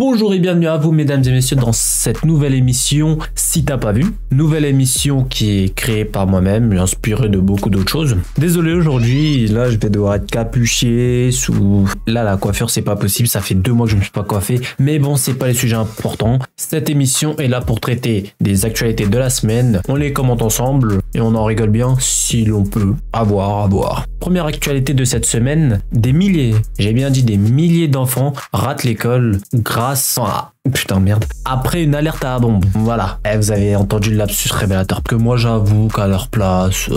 Bonjour et bienvenue à vous mesdames et messieurs dans cette nouvelle émission Si t'as pas vu. Nouvelle émission qui est créée par moi-même, inspirée de beaucoup d'autres choses. Désolé aujourd'hui, là je vais devoir être capuché sous... Là la coiffure c'est pas possible, ça fait 2 mois que je me suis pas coiffé. Mais bon, c'est pas les sujets importants. Cette émission est là pour traiter des actualités de la semaine. On les commente ensemble et on en rigole bien si l'on peut. À voir. Première actualité de cette semaine, des milliers, j'ai bien dit des milliers d'enfants ratent l'école grâce à... Putain merde. Après une alerte à la bombe. Voilà. Vous avez entendu le lapsus révélateur. Que moi j'avoue qu'à leur place...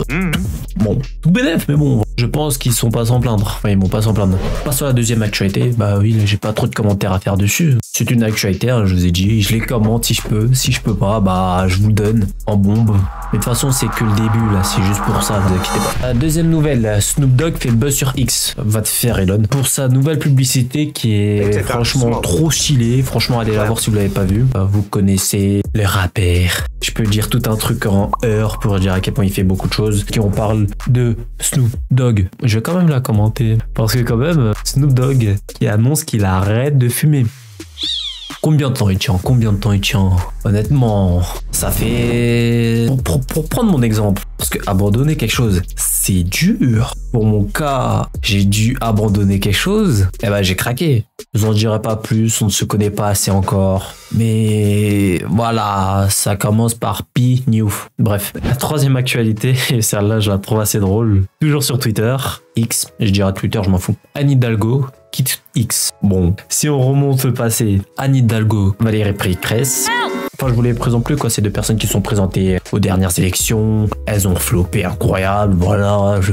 Bon, tout bénef, mais bon. Je pense qu'ils sont pas sans plaindre. Enfin, ils vont pas s'en plaindre. Passe sur la deuxième actualité. Bah oui, j'ai pas trop de commentaires à faire dessus. C'est une actualité, hein, je vous ai dit. Je les commente si je peux. Si je peux pas, bah je vous le donne en bombe. Mais de toute façon, c'est que le début là. C'est juste pour ça, vous inquiétez pas. Deuxième nouvelle. Snoop Dogg fait buzz sur X. Va te faire Elon. Pour sa nouvelle publicité qui est franchement trop stylée. Franchement, allez la voir si vous l'avez pas vu. Vous connaissez les rappeurs. Je peux dire tout un truc en heure pour dire à quel point il fait beaucoup de choses. Qui on parle de Snoop Dogg. Je vais quand même la commenter. Parce que quand même, Snoop Dogg qui annonce qu'il arrête de fumer. Combien de temps il tient? Honnêtement, ça fait... Pour prendre mon exemple, parce que abandonner quelque chose, c'est dur. Pour mon cas, j'ai dû abandonner quelque chose, et ben j'ai craqué. Je vous en dirai pas plus, on ne se connaît pas assez encore. Mais voilà, ça commence par P New. Bref, la troisième actualité, et celle-là je la trouve assez drôle, toujours sur Twitter, X, je dirais Twitter, je m'en fous. Anne Hidalgo quitte X. Bon, si on remonte le passé, Anne Hidalgo, Valérie Pécresse. Enfin, je vous les présente plus, quoi. C'est 2 personnes qui sont présentées aux dernières élections. Elles ont flopé incroyable. Voilà, je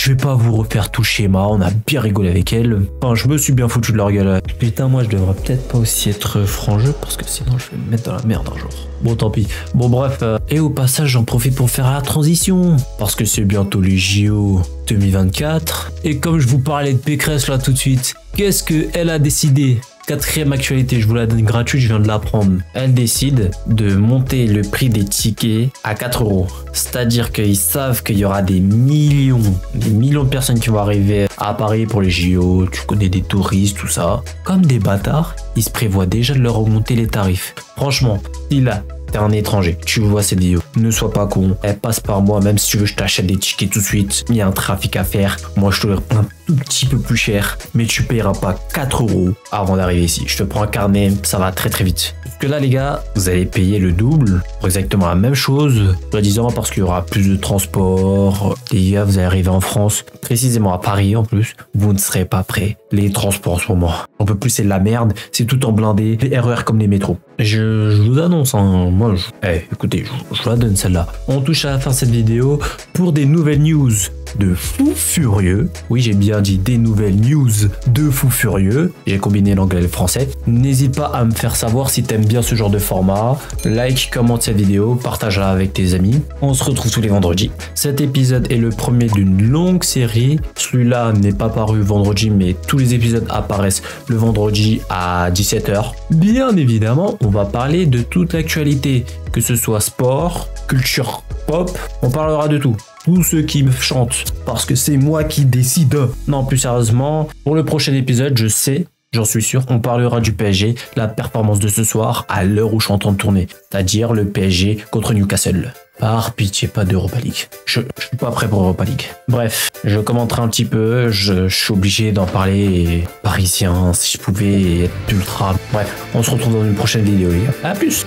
vais pas vous refaire tout le schéma. On a bien rigolé avec elles. Enfin, je me suis bien foutu de leur gueule. Putain, moi, je devrais peut-être pas aussi être franc-jeu parce que sinon, je vais me mettre dans la merde un jour. Bon, tant pis. Bon, bref. Et au passage, j'en profite pour faire la transition. Parce que c'est bientôt les JO 2024. Et comme je vous parlais de Pécresse là tout de suite, qu'est-ce qu'elle a décidé ? 4e actualité, je vous la donne gratuite, je viens de l'apprendre. Elle décide de monter le prix des tickets à 4 €. C'est-à-dire qu'ils savent qu'il y aura des millions de personnes qui vont arriver à Paris pour les JO. Tu connais des touristes, tout ça. Comme des bâtards, ils se prévoient déjà de leur augmenter les tarifs. Franchement, si là, t'es un étranger, tu vois cette vidéo, ne sois pas con, elle passe par moi, même si tu veux je t'achète des tickets tout de suite, il y a un trafic à faire, moi je te le un tout petit peu plus cher, mais tu paieras pas 4 € avant d'arriver ici. Je te prends un carnet, ça va très très vite. Parce que là les gars, vous allez payer le double pour exactement la même chose, soi-disant parce qu'il y aura plus de transport. Les gars, vous allez arriver en France, précisément à Paris en plus, vous ne serez pas prêts. Les transports en ce moment, on peut plus, c'est de la merde, c'est tout en blindé, les RER comme les métros. Je vous annonce, hein, moi, écoutez, je vous la donne celle-là. On touche à la fin de cette vidéo pour des nouvelles news de fou furieux. Oui, j'ai bien dit des nouvelles news de fou furieux. J'ai combiné l'anglais et le français. N'hésite pas à me faire savoir si t'aimes bien ce genre de format. Like, commente cette vidéo, partage-la avec tes amis. On se retrouve tous les vendredis. Cet épisode est le premier d'une longue série. Celui-là n'est pas paru vendredi, mais tous les épisodes apparaissent le vendredi à 17 h. Bien évidemment, on va parler de toute l'actualité, que ce soit sport, culture pop, on parlera de tout. Tous ceux qui me chantent, parce que c'est moi qui décide. Non, plus sérieusement, pour le prochain épisode, je sais, j'en suis sûr, on parlera du PSG, la performance de ce soir à l'heure où je suis en train de tourner, c'est-à-dire le PSG contre Newcastle. Par pitié, pas d'Europa League. Je suis pas prêt pour Europa League. Bref, je commenterai un petit peu, je suis obligé d'en parler parisien, si je pouvais être ultra. Bref, on se retrouve dans une prochaine vidéo, les gars. À plus!